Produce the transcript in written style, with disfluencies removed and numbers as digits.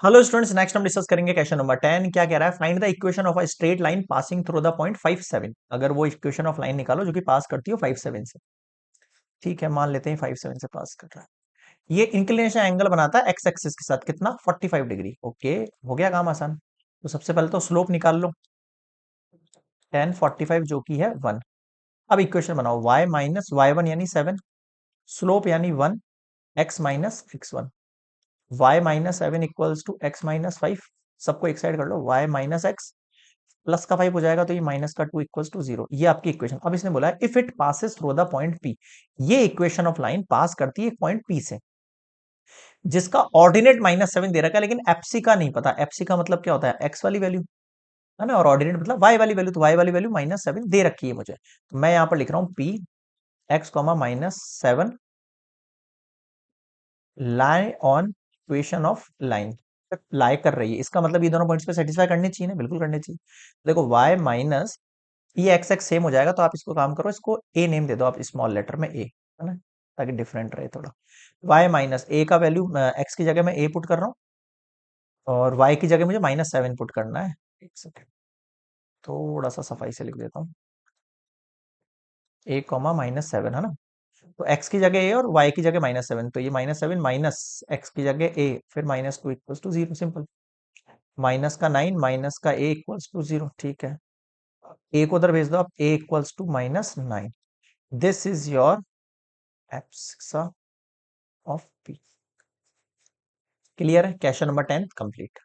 Hello students, next हम discuss करेंगे question number 10। क्या कह रहा है? Find the equation of a straight line passing through the point 5 7। अगर वो इक्वेशन ऑफ लाइन निकालो जो कि पास करती हो 5 7 से। ठीक है, मान लेते हैं 5 7 से पास कर रहा है। ये इंक्लिनेशन एंगल बनाता है एक्स एक्सिस के साथ, कितना? 45 डिग्री। ओके, हो गया काम आसान। तो सबसे पहले तो स्लोप निकाल लो। 10 45 जो कि है 1। अब इक्वेशन बनाओ, y माइनस वाई वन यानी 7, स्लोप यानी 1, x minus x1। y minus 7 equals to x minus 5। सबको एक साइड कर लो, y माइनस एक्स प्लस का 5 हो जाएगा, तो ये माइनस का 2 इक्वल्स टू 0। ये आपकी इक्वेशन। अब इसने बोला है if it passes through the point P। ये इक्वेशन ऑफ लाइन पास करती है एक पॉइंट P से जिसका ऑर्डिनेट -7 दे रखा है, लेकिन एफसी का नहीं पता। एफसी का मतलब क्या होता है? एक्स वाली वैल्यू है ना, और ऑर्डिनेट मतलब वाई वाली वैल्यू। तो वाई वाली वैल्यू -7 दे रखी है मुझे, तो मैं यहां पर लिख रहा हूं P X comma -7 lie on equation of line. Lie कर रही है, इसका मतलब ये दोनों पॉइंट्स पे सेटिस्फाई करने चाहिए ना, बिल्कुल करने चाहिए। देखो y माइनस ये एक्स एक्स सेम हो जाएगा, तो आप इसको काम करो, इसको ए नेम दे दो आप, स्मॉल लेटर में ए, है ना, ताकि डिफरेंट रहे थोड़ा। y माइनस ए का वैल्यू एक्स की जगह मैं ए पुट कर रहा हूँ, और y की जगह मुझे -7 पुट करना है। एक सेकेंड, थोड़ा सा सफाई से लिख देता हूँ। ए कॉमा -7 है ना, तो x की जगह ए और y की जगह -7, तो ये -7 माइनस एक्स की जगह ए, फिर -2 इक्वल्स टू 0। सिंपल। माइनस का 9 माइनस का ए इक्वल्स टू 0। ठीक है, ए को उधर भेज दो आप, A equals to -9। This is your abscissa of P. Clear है? Question number 10 complete.